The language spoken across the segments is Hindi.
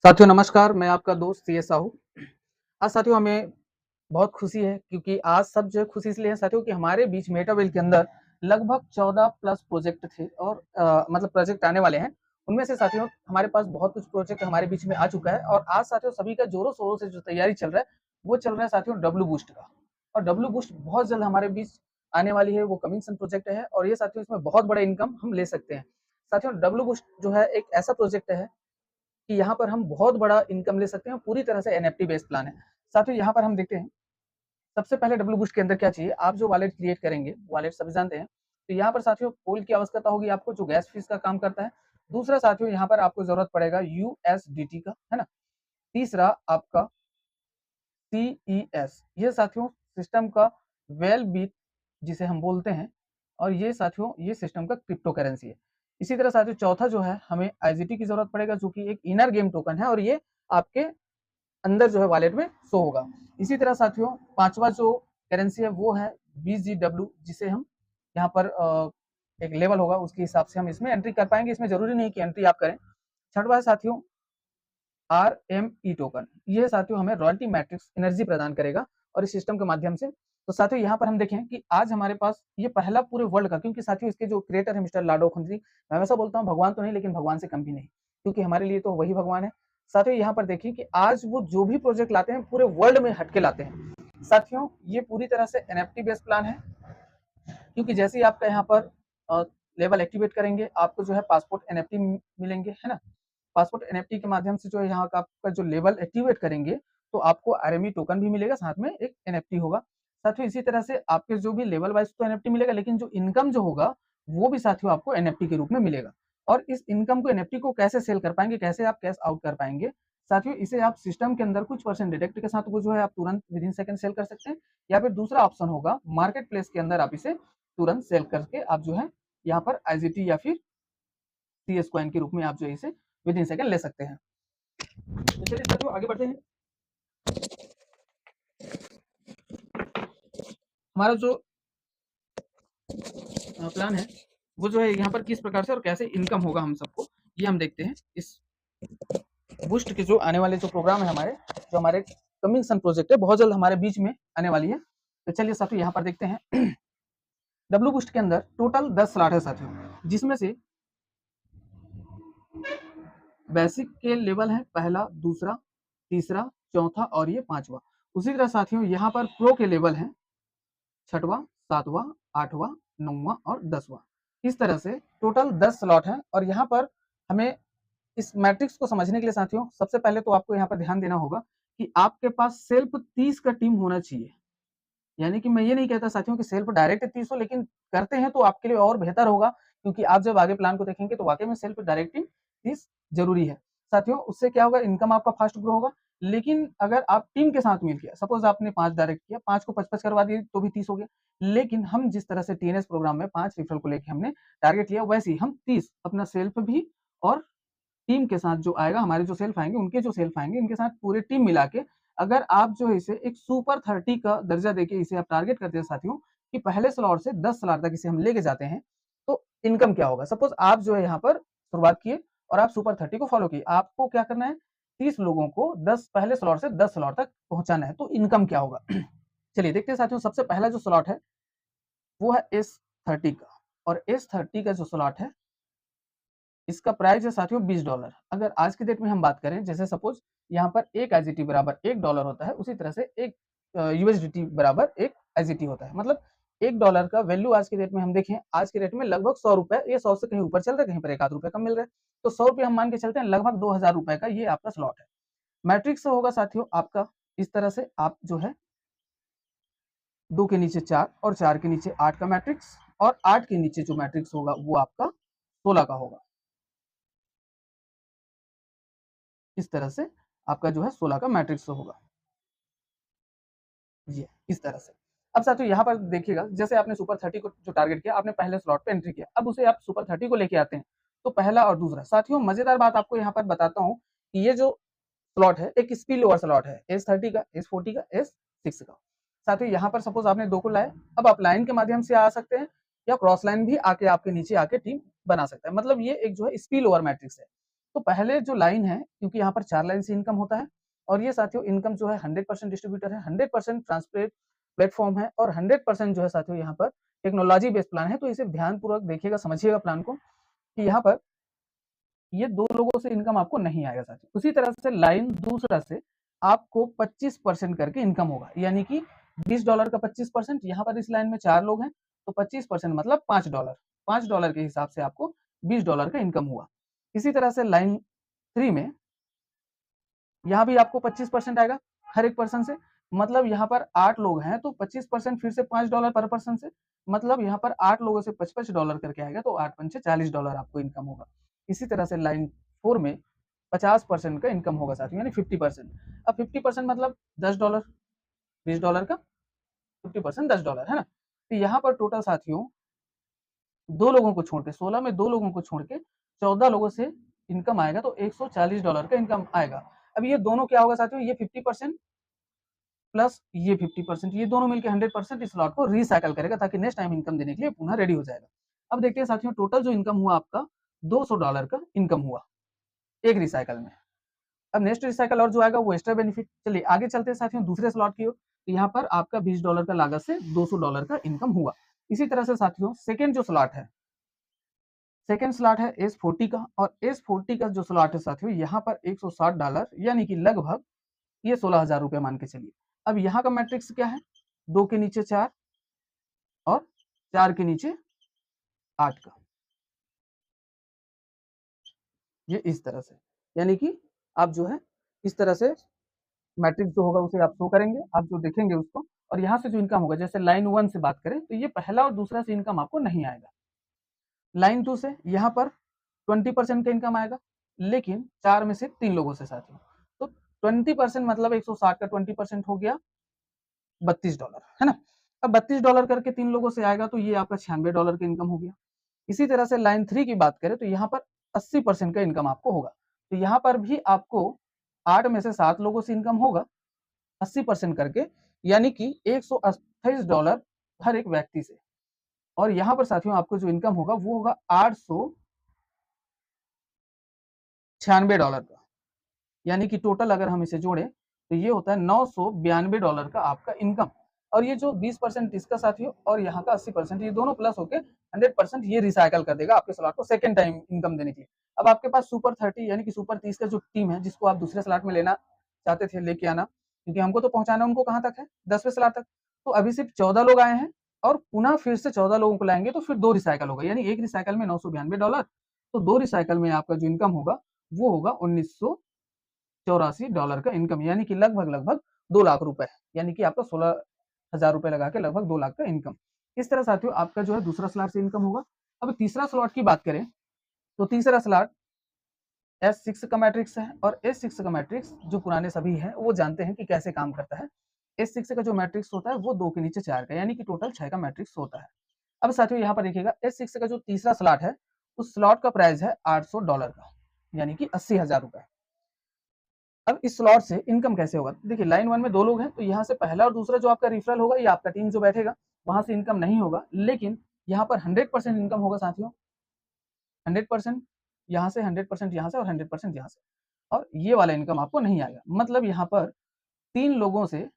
साथियों नमस्कार, मैं आपका दोस्त सी एस साहू। आज साथियों हमें बहुत खुशी है क्योंकि आज सब जो है खुशी इसलिए है साथियों कि हमारे बीच मेटावेल के अंदर लगभग 14 प्लस प्रोजेक्ट थे और मतलब प्रोजेक्ट आने वाले हैं। उनमें से साथियों हमारे पास बहुत कुछ प्रोजेक्ट हमारे बीच में आ चुका है और आज साथियों सभी का जोरों-शोरों से जो तैयारी चल रहा है, वो चल रहा है साथियों डब्ल्यू बूस्ट का। और डब्ल्यू बूस्ट बहुत जल्द हमारे बीच आने वाली है, वो कमिंग सून प्रोजेक्ट है और ये साथियों इसमें बहुत बड़ा इनकम हम ले सकते हैं। साथियों डब्ल्यू बूस्ट जो है एक ऐसा प्रोजेक्ट है कि यहाँ पर हम बहुत बड़ा इनकम ले सकते हैं, पूरी तरह से एनएफटी बेस्ड प्लान है। साथियों यहाँ पर हम देखते हैं, सबसे पहले डब्ल्यू बूस्ट के अंदर क्या चाहिए, आप जो वॉलेट क्रिएट करेंगे, वॉलेट सभी जानते हैं, तो यहाँ पर साथियों पोल की आवश्यकता होगी आपको जो गैस फीस का काम करता है। दूसरा साथियों यहाँ पर आपको जरूरत पड़ेगा यूएसडीटी का, है ना। तीसरा आपका सीईएस, ये साथियों सिस्टम का वेल बीट जिसे हम बोलते हैं, और ये साथियों ये सिस्टम का क्रिप्टो करेंसी है। इसी तरह साथियों चौथा जो है हमें आईजीटी की जरूरत पड़ेगा जो कि एक इनर गेम टोकन है और ये आपके अंदर जो है वॉलेट में शो होगा। इसी तरह साथियों पांचवा जो करेंसी है वो है बीजीडब्ल्यू, जिसे हम यहाँ पर एक लेवल होगा उसके हिसाब से हम इसमें एंट्री कर पाएंगे, इसमें जरूरी नहीं कि एंट्री आप करें। छठवा है साथियों आरएमई टोकन, ये साथियों हमें रॉयल्टी मैट्रिक्स एनर्जी प्रदान करेगा और इस सिस्टम के माध्यम से। तो साथियों यहाँ पर हम देखें कि आज हमारे पास ये पहला पूरे वर्ल्ड का, क्योंकि साथियों इसके जो क्रिएटर है मिस्टर लाडो खंडरी, मैं वैसा बोलता हूँ भगवान तो नहीं लेकिन भगवान से कम भी नहीं, क्योंकि हमारे लिए तो वही भगवान है। साथियों यहाँ पर देखिए कि आज वो जो भी प्रोजेक्ट लाते हैं पूरे वर्ल्ड में हटके लाते हैं। साथियों ये पूरी तरह से एनएफटी बेस्ड प्लान है, क्योंकि जैसे ही आपका यहाँ पर लेवल एक्टिवेट करेंगे आपको जो है पासपोर्ट एनएफटी मिलेंगे, है ना। पासपोर्ट एनएफटी के माध्यम से जो है यहाँ का आपका जो लेवल एक्टिवेट करेंगे तो आपको आरएमई टोकन भी मिलेगा, साथ में एक एनएफटी होगा। साथियों इसी तरह से आपके जो भी लेवल वाइज तो एनएफटी मिलेगा, लेकिन जो इनकम जो होगा वो भी साथियों आपको एनएफटी के रूप में मिलेगा। और इस इनकम को एनएफटी को कैसे सेल कर पाएंगे, कैसे आप कैश आउट कर पाएंगे साथियों, इसे आप सिस्टम के अंदर कुछ परसेंट डिडक्ट के साथ वो जो है आप तुरंत विद इन सेकंड सेल कर सकते हैं, या फिर दूसरा ऑप्शन होगा मार्केट प्लेस के अंदर आप इसे तुरंत सेल करके आप जो है यहाँ पर आईजीटी या फिर सीएस कॉइन के रूप में आप जो इसे विद इन सेकंड ले सकते हैं। तो चलिए साथियों आगे बढ़ते हैं। हमारा जो प्लान है वो जो है यहाँ पर किस प्रकार से और कैसे इनकम होगा हम सबको, ये हम देखते हैं। इस बूस्ट के जो आने वाले जो प्रोग्राम है हमारे, जो हमारे कमिंग सन प्रोजेक्ट है बहुत जल्द हमारे बीच में आने वाली है। तो चलिए साथियों यहाँ पर देखते हैं। डब्ल्यू बूस्ट के अंदर टोटल 10 स्लॉट है साथियों, जिसमें से बेसिक के लेवल है पहला, दूसरा, तीसरा, चौथा और ये पांचवा। उसी तरह साथियों यहाँ पर प्रो के लेवल है छठवां, सातवां, आठवां, नौवां और 10वां। इस तरह से टोटल 10 स्लॉट है। और यहाँ पर हमें इस मैट्रिक्स को समझने के लिए साथियों सबसे पहले तो आपको यहाँ पर ध्यान देना होगा कि आपके पास सिर्फ 30 का टीम होना चाहिए। यानी कि मैं ये नहीं कहता साथियों कि सेल्फ डायरेक्ट 30 हो, लेकिन करते हैं तो आपके लिए और बेहतर होगा, क्योंकि आप जब आगे प्लान को देखेंगे तो वाकई में सेल्फ डायरेक्टिंग 30 जरूरी है साथियों। उससे क्या होगा, इनकम आपका फास्ट ग्रो होगा। लेकिन अगर आप टीम के साथ मिल किया, सपोज आपने 5 डायरेक्ट किया, 5 को 55 करवा दिए तो भी 30 हो गया। लेकिन हम जिस तरह से टीएनएस प्रोग्राम में 5 रिफरल को लेकर हमने टारगेट लिया, वैसे ही हम 30 अपना सेल्फ भी और टीम के साथ जो आएगा, हमारे जो सेल्फ आएंगे, उनके जो सेल्फ आएंगे, इनके साथ पूरे टीम मिला के अगर आप जो है इसे एक सुपर 30 का दर्जा देके इसे आप टारगेट करते हैं साथियों कि पहले स्लॉट से 10 स्लॉट तक इसे हम लेके जाते हैं, तो इनकम क्या होगा। सपोज आप जो है यहाँ पर शुरुआत किए और आप सुपर 30 को फॉलो किए, आपको क्या करना है, 30 लोगों को 10 पहले स्लॉट से 10 स्लॉट तक पहुंचाना है, तो इनकम क्या होगा। चलिए देखते हैं साथियों। सबसे पहला जो स्लॉट है वो है S30 का, और S30 का जो स्लॉट है इसका प्राइस है साथियों $20। अगर आज की डेट में हम बात करें, जैसे सपोज यहाँ पर एक आईजीटी बराबर $1 होता है, उसी तरह से एक यूएसडीटी बराबर एक आईजीटी होता है। मतलब $1 का वैल्यू आज की डेट में हम देखें, आज की डेट में लगभग 100 रुपए, ये 100 से कहीं ऊपर चल रहा है, कहीं पर 1 आध रुपए कम मिल रहा है, तो 100 रुपए हम मान के चलते हैं, लगभग 2000 रुपए का ये आपका स्लॉट है। मैट्रिक्स होगा साथियों आपका इस तरह से, आप जो है 2 के नीचे 4 और 4 के नीचे 8 का मैट्रिक्स, और 8 के नीचे जो मैट्रिक्स होगा वो आपका 16 का होगा। इस तरह से आपका जो है 16 का मैट्रिक्स होगा, ये इस तरह से। अब साथियों यहाँ पर देखिएगा, जैसे आपने सुपर 30 को जो टारगेट किया, आपने पहले स्लॉट पे एंट्री किया, अब उसे आप सुपर 30 को लेके आते हैं, तो पहला और दूसरा। साथियों मजेदार बात आपको यहाँ पर बताता हूँ कि ये जो स्लॉट है एक स्पिल ओवर स्लॉट है, S30 का, S40 का, S6 का। साथियों यहाँ पर सपोज आपने 2 को लाए, अब आप लाइन के माध्यम से आ सकते हैं या क्रॉस लाइन भी आके आपके नीचे आके टीम बना सकता है। मतलब ये एक जो है स्पिल ओवर मैट्रिक्स है। तो पहले जो लाइन है, क्योंकि यहाँ पर 4 लाइन से इनकम होता है और ये साथियों इनकम जो है 100% डिस्ट्रीब्यूटर है, 100% ट्रांसपेरेंट प्लेटफॉर्म है और 100% जो है साथियों यहाँ पर टेक्नोलॉजी बेस्ड प्लान है। तो इसे ध्यानपूर्वक देखिएगा, समझिएगा प्लान को कि यहाँ पर ये 2 लोगों से इनकम आपको नहीं आएगा साथियों। उसी तरह से लाइन दूसरा से आपको 25% करके इनकम होगा, यानी कि $20 का 25%। यहाँ पर इस लाइन में 4 लोग हैं तो 25% मतलब $5। $5 के हिसाब से आपको $20 का इनकम हुआ। इसी तरह से लाइन 3 में यहाँ भी आपको 25% आएगा हर एक पर्सन से, मतलब यहाँ पर 8 लोग हैं तो 25% फिर से $5 पर पर्सन से, मतलब यहाँ पर 8 लोगों से $55 करके आएगा तो 8 पंचे $40 आपको इनकम होगा। इसी तरह से लाइन 4 में 50% का इनकम होगा साथियों, यानी 50%। अब 50% मतलब $10, $20 का 50% $10 है ना। तो यहाँ पर टोटल साथियों 2 लोगों को छोड़ के 16 में 2 लोगों को छोड़ के 14 लोगों से इनकम आएगा तो $140 का इनकम आएगा। अब ये दोनों क्या होगा साथियों, ये 50% प्लस ये 50%, ये दोनों मिलकर 100% इस लॉट को रिसाइकल करेगा ताकि नेक्स्ट टाइम इनकम देने के लिए पुनः रेडी हो जाएगा। अब देखते हैं साथियों टोटल जो इनकम हुआ आपका $200 का इनकम हुआ एक रिसाइकल में। अब नेक्स्ट रिसाइकल और जो आएगा वो एक्स्ट्रा बेनिफिट। चलिए आगे चलते हैं साथियों दूसरे स्लॉट की ओर। तो यहाँ पर आपका $20 का लागत से $200 का इनकम हुआ। इसी तरह से साथियों सेकेंड जो स्लॉट है, सेकेंड स्लॉट है S40 का, और S40 का जो स्लॉट है साथियों यहाँ पर $160 यानी कि लगभग ये 16,000 रुपए मान के चलिए। अब यहाँ का मैट्रिक्स क्या है, 2 के नीचे 4 और 4 के नीचे 8 का, ये इस तरह से, यानी कि आप जो है इस तरह से मैट्रिक्स जो होगा उसे आप शो करेंगे, आप जो देखेंगे उसको, और यहाँ से जो इनकम होगा, जैसे लाइन 1 से बात करें तो ये पहला और दूसरा से इनकम आपको नहीं आएगा। लाइन 2 से यहाँ पर 20% का इनकम आएगा, लेकिन 4 में से 3 लोगों से साथियों, तो 20% मतलब 160 का 20% हो गया $32, है ना। अब $32 करके 3 लोगों से आएगा तो ये आपका $96 का इनकम हो गया। इसी तरह से लाइन 3 की बात करें तो यहाँ पर 80% का इनकम आपको होगा, तो यहाँ पर भी आपको 8 में से 7 लोगों से इनकम होगा 80% करके, यानी कि $128 हर एक व्यक्ति से। और यहाँ पर साथियों आपको जो इनकम होगा वो होगा $896 का, यानी कि टोटल अगर हम इसे जोड़ें तो ये होता है $992 का आपका इनकम। और ये जो 20% इसका साथियों और यहाँ का 80%, ये दोनों प्लस होकर 100% ये रिसाइकल कर देगा आपके स्लॉट को सेकंड टाइम इनकम देने के लिए। अब आपके पास सुपर 30 यानी कि सुपर 30 का जो टीम है, जिसको आप दूसरे स्लॉट में लेना चाहते थे, लेके आना, क्योंकि हमको तो पहुंचाना उनको कहाँ तक है, 10वें स्लॉट तक। तो अभी सिर्फ 14 लोग आए हैं और पुनः फिर से 14 लोगों को लाएंगे तो फिर 2 रिसाइकल होगा, यानी एक रिसाइकल में $992, तो 2 रिसाइकल में आपका जो इनकम होगा वो होगा $1984 का इनकम, यानी कि लगभग 2 लाख रुपए, यानी कि आपका 16,000 रुपए लगा के लगभग 2 लाख का इनकम। इस तरह साथियों आपका जो है दूसरा स्लॉट से इनकम होगा। अब तीसरा स्लॉट की बात करें तो तीसरा स्लॉट S6 का मैट्रिक्स है, और S6 का मैट्रिक्स जो पुराने सभी हैं वो जानते हैं कि कैसे काम करता है। S6 का जो मैट्रिक्स होता है वो 2 के नीचे 4 का, यानी कि टोटल 6 का मैट्रिक्स होता है। अब साथियों यहाँ पर देखिएगा S6 का जो तीसरा स्लॉट है उस स्लॉट का प्राइस है $800 का, यानी कि 80,000 रुपए। अब इस स्लॉट से इनकम कैसे होगा, देखिए लाइन 1 में 2 लोग हैं तो यहाँ से पहला और दूसरा जो आपका रेफरल होगा, ये आपका टीम जो बैठेगा वहां से इनकम नहीं होगा, लेकिन यहाँ पर 100% इनकम होगा साथियों, 100% यहाँ से, 100% यहाँ से और 100% यहाँ से, और ये वाला इनकम आपको नहीं आएगा। मतलब यहाँ पर 3 लोगों से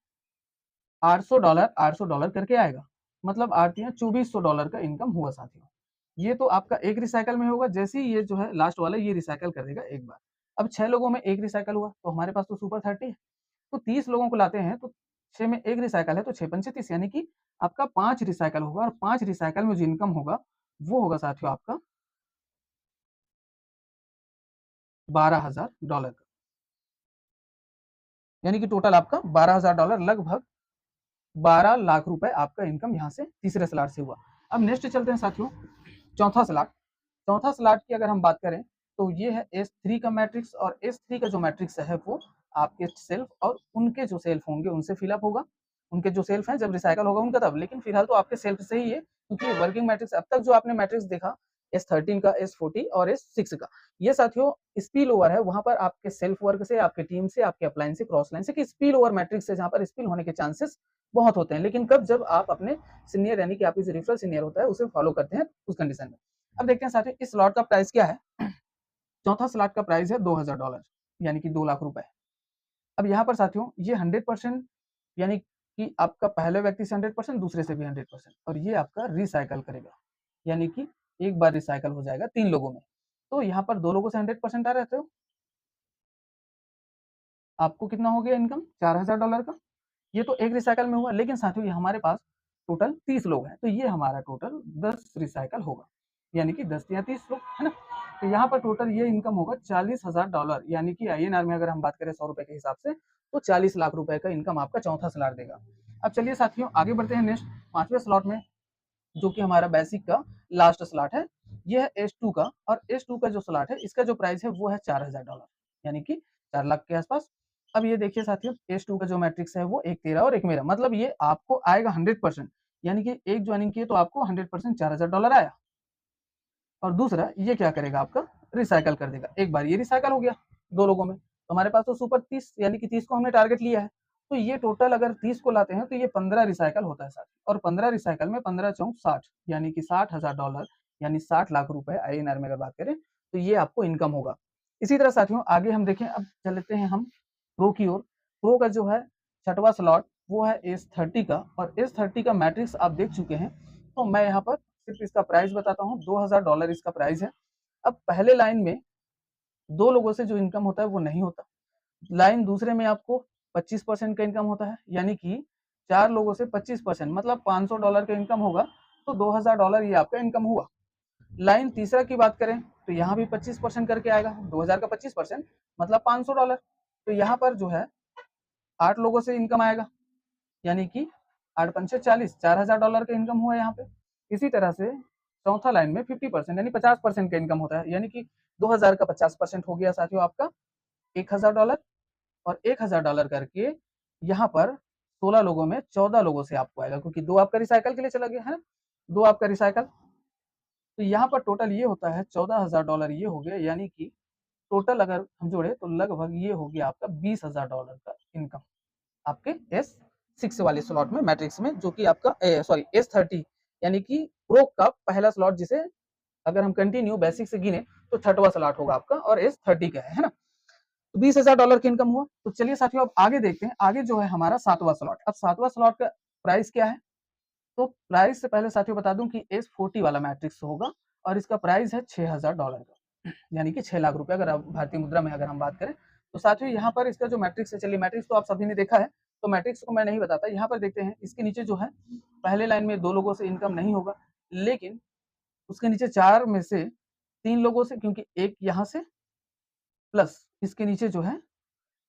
$800 करके आएगा, मतलब आती है $2400 का इनकम हुआ साथियों। ये तो आपका एक रिसाइकल में होगा, जैसे ही ये जो है लास्ट वाला ये रिसाइकल कर देगा एक बार। अब 6 लोगों में एक रिसाइकल हुआ तो हमारे पास तो सुपर 30 है, तो 30 लोगों को लाते हैं तो 6 में एक रिसाइकल है तो 6 पंचे 30, यानी कि आपका 5 रिसाइकल होगा, और 5 रिसाइकल में जो इनकम होगा वो होगा साथियों आपका $12,000 का, यानी कि टोटल आपका $12,000, लगभग 12 लाख रुपए आपका इनकम यहाँ से तीसरे स्लॉट से हुआ। अब नेक्स्ट चलते हैं साथियों चौथा स्लॉट। चौथा स्लॉट की अगर हम बात करें तो ये है S3 का मैट्रिक्स, और S3 का जो मैट्रिक्स है वो आपके सेल्फ और उनके जो सेल्फ होंगे उनसे फिलअप होगा, उनके जो सेल्फ हैं जब रिसाइकल होगा उनका तब, लेकिन फिलहाल तो आपके सेल्फ से ही है, क्योंकि वर्किंग मैट्रिक्स अब तक जो आपने मैट्रिक्स देखा S13 का, S40 और S6 का, ये साथियों स्पिल ओवर है, वहां पर आपके सेल्फ वर्क से, आपके टीम से, आपके अपलाइन से, क्रॉस लाइन से, कि स्पिल ओवर मैट्रिक्स है जहां पर स्पिल होने के चांसेस बहुत होते हैं, लेकिन कब, जब आप अपने सीनियर यानी कि आपके जो रेफरल सीनियर होता है उसे फॉलो करते हैं उस कंडीशन में। अब देखते हैं साथियों इस स्लॉट का प्राइस क्या है। चौथा स्लॉट का प्राइस है $2000 यानी कि 2 लाख रुपए। अब यहाँ पर साथियों ये 100% यानी कि आपका पहले व्यक्ति से 100%, दूसरे से भी 100%, और ये आपका रिसाइकल करेगा यानी कि एक बार रिसाइकल हो जाएगा 3 लोगों में। तो यहाँ पर 2 लोगों से 100% आ रहे थे, आपको कितना हो गया इनकम $4000 का। ये तो एक रिसाइकल में हुआ, लेकिन साथियों ये हमारे पास टोटल 30 लोग हैं, तो ये हमारा टोटल 10 रिसाइकल होगा यानी कि 10 या 30 लोग, है ना। तो यहाँ पर टोटल ये इनकम होगा $40,000 यानी कि INR में अगर हम बात करें 100 रुपए के हिसाब से तो 40 लाख रुपए का इनकम आपका चौथा स्लॉट देगा। अब चलिए साथियों आगे बढ़ते हैं नेक्स्ट 5वें स्लॉट में, जो कि हमारा बेसिक का लास्ट स्लॉट है। ये है S2 का, और S2 का जो स्लॉट है इसका जो प्राइस है वो है $4000 यानी कि 4 लाख के आसपास। अब ये देखिए साथियों S2 का जो मैट्रिक्स है वो एक तेरा और एक मेरा, मतलब ये आपको आएगा 100%, यानी कि एक ज्वाइनिंग किए तो आपको 100% $4000 आया। और दूसरा ये क्या करेगा आपका रिसाइकल कर देगा। एक बार ये रिसाइकल हो गया 2 लोगों में, तो हमारे पास तो सुपर 30 यानी कि 30 को हमने टारगेट लिया है, तो ये टोटल अगर 30 को लाते हैं तो ये 15 रिसाइकल होता है साथ, और 15 रिसाइकल में 15 चौक 60 यानी कि $60,000 यानी 60 लाख रुपए INR में अगर बात करें तो ये आपको इनकम होगा। इसी तरह साथियों आगे हम देखें, अब चलते हैं हम प्रो की ओर। प्रो का जो है छठवां स्लॉट वो है S30 का, और S30 का मैट्रिक्स आप देख चुके हैं, तो मैं यहाँ पर सिर्फ इसका प्राइस बताता हूँ। $2000 इसका प्राइस है। अब पहले लाइन में 2 लोगों से जो इनकम होता है वो नहीं होता, लाइन दूसरे में आपको 25% का इनकम होता है, यानी कि 4 लोगों से 25% मतलब $500 का इनकम होगा, तो $2000 ये आपका इनकम हुआ। लाइन तीसरा की बात करें तो यहाँ भी 25% करके आएगा, 2000 का 25% मतलब $500, तो यहाँ पर जो है 8 लोगों से इनकम आएगा, यानी कि 8 पंचे 40, $4000 का इनकम हुआ यहाँ पे। इसी तरह से चौथा लाइन में 50% यानी 50% का इनकम होता है, यानी कि 2000 का 50% हो गया साथियों आपका $1000, और $1000 करके यहाँ पर 16 लोगों में 14 लोगों से आपको आएगा, क्योंकि 2 आपका रिसाइकल के लिए चला गया है ना, 2 आपका रिसाइकल, तो यहाँ पर टोटल ये होता है $14000 ये हो गया, यानी कि टोटल अगर हम जोड़े तो लगभग ये हो गया आपका $20000 का इनकम आपके S6 वाले स्लॉट में मैट्रिक्स में, जो कि आपका सॉरी S30 यानी कि प्रो का पहला स्लॉट, जिसे अगर हम कंटिन्यू बेसिक से गिने तो छठवां स्लॉट होगा आपका, और S30 का है ना। तो $20000 की इनकम हुआ। तो चलिए साथियों अब आगे देखते हैं, आगे जो है हमारा 7वां स्लॉट। अब 7वां स्लॉट का प्राइस क्या है, तो प्राइस से पहले साथियों बता दूं कि S40 वाला मैट्रिक्स होगा, और इसका प्राइस है $6000 का, यानी कि 6 लाख रुपए अगर आप भारतीय मुद्रा में अगर हम बात करें। तो साथियों यहाँ पर इसका जो मैट्रिक्स है, चलिए मैट्रिक्स तो आप सभी ने देखा है, तो मैट्रिक्स को मैं नहीं बताता, यहाँ पर देखते हैं इसके नीचे जो है पहले लाइन में 2 लोगों से इनकम नहीं होगा, लेकिन उसके नीचे 4 में से 3 लोगों से, क्योंकि एक यहाँ से प्लस इसके नीचे जो है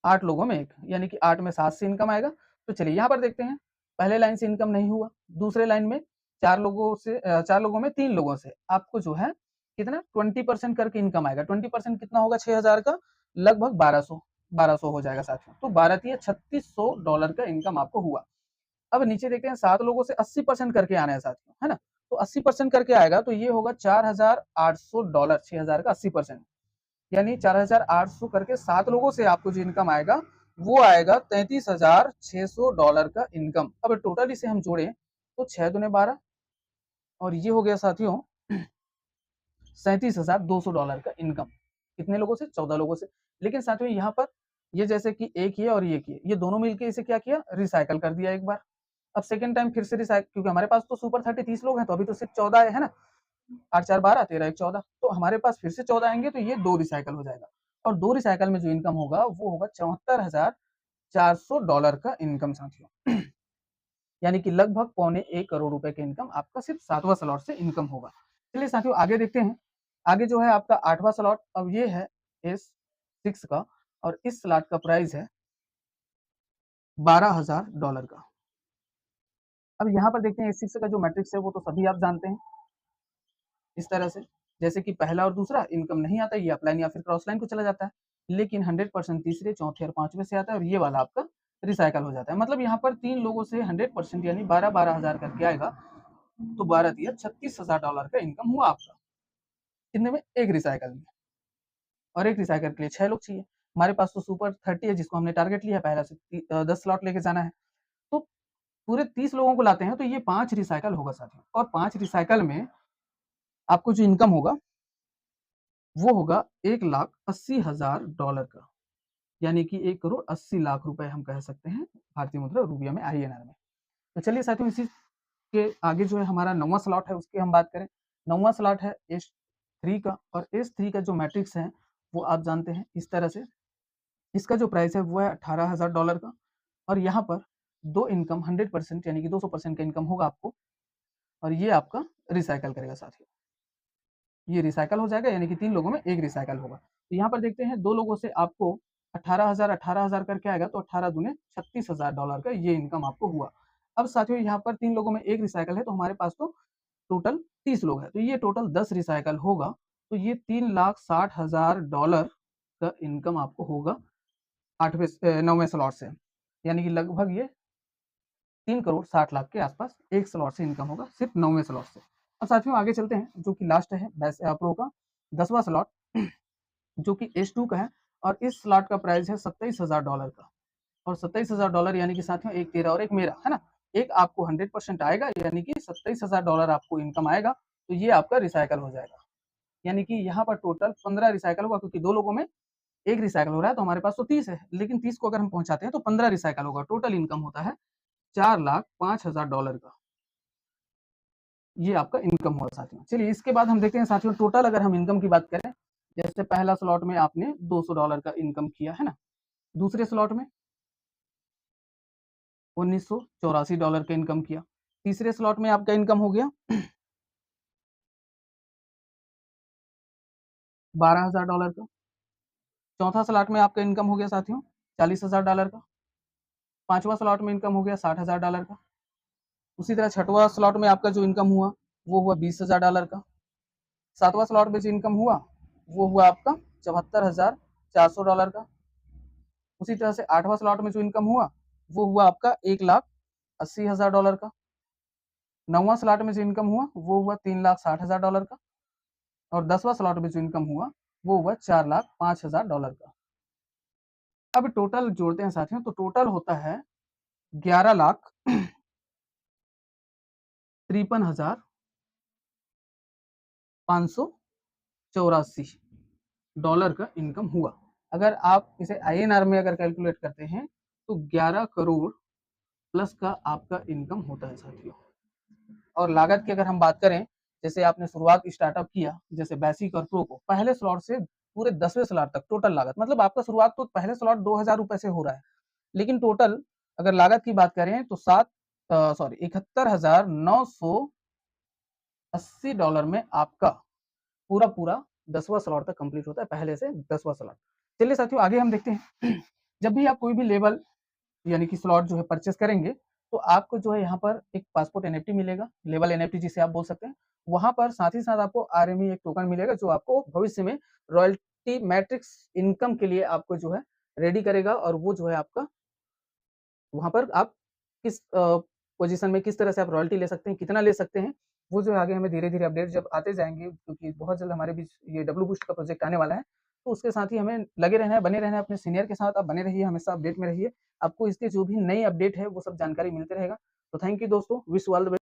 8 लोगों में एक, यानी कि 8 में 7 से इनकम आएगा। तो चलिए यहाँ पर देखते हैं, पहले लाइन से इनकम नहीं हुआ, दूसरे लाइन में 4 लोगों से 4 लोगों में 3 लोगों से आपको जो है कितना 20% करके इनकम आएगा। 20% कितना होगा 6000 का, लगभग 1200 हो जाएगा साथियों। तो 12 $3600 का इनकम आपको हुआ। अब नीचे देखते हैं 7 लोगों से 80% करके आना है साथियों, है ना। तो 80% करके आएगा तो ये होगा $4800, 6000 का 80%, यानी 4800 करके 7 लोगों से आपको जो इनकम आएगा वो आएगा $33600 का इनकम। अब टोटल इसे हम जोड़े तो 6 दूने 12, और ये हो गया साथियों $37,200 का इनकम। कितने लोगों से 14 लोगों से। लेकिन साथियों यहाँ पर ये जैसे कि एक ही है और ये किए, ये दोनों मिलके इसे क्या किया रिसाइकल कर दिया एक बार। अब सेकंड टाइम फिर से रिसाइकल, क्योंकि हमारे पास तो सुपर 30 लोग हैं, तो अभी तो सिर्फ 14 है ना, 8 4 12 13 1 14, तो हमारे पास फिर से 14 आएंगे, तो ये 2 रिसाइकल हो जाएगा, और 2 रिसाइकल में जो इनकम होगा वो होगा $74,400 का इनकम साथियों। यानी कि लगभग पौने 1 करोड़ रुपए का इनकम आपका सिर्फ 7वां स्लॉट से इनकम होगा। चलिए साथियों आगे देखते हैं, आगे जो है आपका 8वां स्लॉट, अब ये है S6 का, और इस स्लॉट का प्राइस है $12,000 का। अब यहाँ पर देखते हैं S6 का जो मैट्रिक्स है वो तो सभी आप जानते हैं, इस तरह से जैसे कि पहला और दूसरा इनकम नहीं आता, ये अपलाइन या फिर क्रॉस लाइन को चला जाता है, लेकिन 100% तीसरे चौथे और पांचवें से आता है, और ये वाला आपका रिसाइकल हो जाता है। मतलब यहाँ पर 3 लोगों से 100% यानी 12,000 करके आएगा, तो 12 दिया $36,000 का इनकम हुआ आपका, कितने में एक रिसाइकल में, और एक रिसाइकल के लिए 6 लोग चाहिए। हमारे पास तो सुपर 30 है जिसको हमने टारगेट लिया पहला से 10 स्लॉट लेके जाना है, तो पूरे 30 लोगों को लाते हैं तो ये 5 रिसाइकल होगा साथियों, और 5 रिसाइकल में आपको जो इनकम होगा वो होगा $1,80,000 का, यानी कि 1,80,00,000 रुपए हम कह सकते हैं भारतीय मुद्रा रुपया में INR में। तो चलिए साथियों, इसी के आगे जो है हमारा 9वां स्लॉट है, उसकी हम बात करें। 9वां स्लॉट है S3 का, और S3 का जो मैट्रिक्स है वो आप जानते हैं इस तरह से। इसका जो प्राइस है वो है $18,000 का, और यहाँ पर दो इनकम 100% यानी कि 200% का इनकम होगा आपको, और ये आपका रिसाइकल करेगा साथियों। ये रिसाइकल हो जाएगा, यानी कि 3 लोगों में 1 रिसाइकल होगा। तो यहाँ पर देखते हैं 2 लोगों से आपको 18,000 करके आएगा, तो 18 दूने $36,000 का ये इनकम आपको हुआ। अब साथियों यहाँ पर 3 लोगों में 1 रिसाइकल है, तो हमारे पास तो टोटल 30 लोग हैं, तो ये टोटल 10 रिसाइकल होगा, तो ये $3,60,000 का इनकम आपको होगा 9वें स्लॉट से, यानी कि लगभग ये 3,60,00,000 के आसपास एक स्लॉट से इनकम होगा, सिर्फ 9वें स्लॉट से। अब साथियों आगे चलते हैं, जो कि लास्ट है प्रो का 10वां स्लॉट, जो कि S2 का है, और इस स्लॉट का प्राइस है $27,000 का, और $27,000 यानी कि साथियों एक तेरा और एक मेरा है ना, एक आपको 100% आएगा, यानी कि $27,000 आपको इनकम आएगा, तो ये आपका रिसाइकल हो जाएगा। यानी कि यहाँ पर टोटल 15 रिसाइकल होगा, क्योंकि 2 लोगों में 1 रिसाइकल हो रहा है, तो हमारे पास तो 30 है, लेकिन 30 को अगर हम पहुंचाते हैं तो 15 रिसाइकल होगा। टोटल इनकम होता है $4,05,000 का, ये आपका इनकम हुआ साथियों। चलिए इसके बाद हम देखते हैं साथियों, टोटल अगर हम इनकम की बात करें, जैसे पहला स्लॉट में आपने $200 का इनकम किया है ना, दूसरे स्लॉट में $1,984 का इनकम किया, तीसरे स्लॉट में आपका इनकम हो गया $12,000 का, चौथा स्लॉट में आपका इनकम हो गया साथियों $40,000 का, पांचवा स्लॉट में इनकम हो गया $60,000 का, उसी तरह छठवां स्लॉट में आपका जो इनकम हुआ वो हुआ $20,000 का, सातवां स्लॉट में जो इनकम हुआ वो हुआ आपका $74,400 का, उसी तरह से आठवां स्लॉट में जो इनकम हुआ वो हुआ आपका $1,80,000 का, नौवां स्लॉट में जो इनकम हुआ वो हुआ $3,60,000 का, और 10वां स्लॉट में जो इनकम हुआ वो हुआ $4,05,000 का। अब टोटल जोड़ते हैं साथियों, तो टोटल होता है 11,53,584 का इनकम हुआ। अगर आप इसे INR में अगर कैलकुलेट करते हैं तो 11 करोड़ प्लस का आपका इनकम होता है साथियों। और लागत की अगर हम बात करें, जैसे आपने शुरुआत स्टार्टअप किया, जैसे बेसिक और प्रो को, पहले स्लॉट से पूरे 10वें स्लॉट तक टोटल लागत, मतलब आपका शुरुआत तो पहले स्लॉट $2,000 से हो रहा है, लेकिन टोटल अगर लागत की बात करें तो $71,980 में आपका पूरा पूरा 10वां स्लॉट तक कंप्लीट होता है, पहले से 10वां स्लॉट। चलिए साथियों आगे हम देखते हैं, जब भी आप कोई भी लेवल यानी कि स्लॉट जो है परचेस करेंगे, तो आपको जो है यहाँ पर एक पासपोर्ट NFT मिलेगा, लेवल NFT जिसे आप बोल सकते हैं। वहां पर साथ ही साथ आपको RME एक टोकन मिलेगा, जो आपको भविष्य में रॉयल्टी मैट्रिक्स इनकम के लिए आपको जो है रेडी करेगा, और वो जो है आपका वहाँ पर आप किस पोजीशन में किस तरह से आप रॉयल्टी ले सकते हैं, कितना ले सकते हैं, वो जो है आगे हमें धीरे-धीरे अपडेट जब आते जाएँगे, क्योंकि बहुत जल्द हमारे बीच ये डब्ल्यू बूस्ट का प्रोजेक्ट आने वाला है। तो उसके साथ ही हमें लगे रहना है, बने रहना है अपने सीनियर के साथ, आप बने रहिए, हमेशा अपडेट में रहिए। आपको इसके जो भी नई अपडेट है वो सब जानकारी मिलते रहेगा। तो थैंक यू दोस्तों, wish you all the best.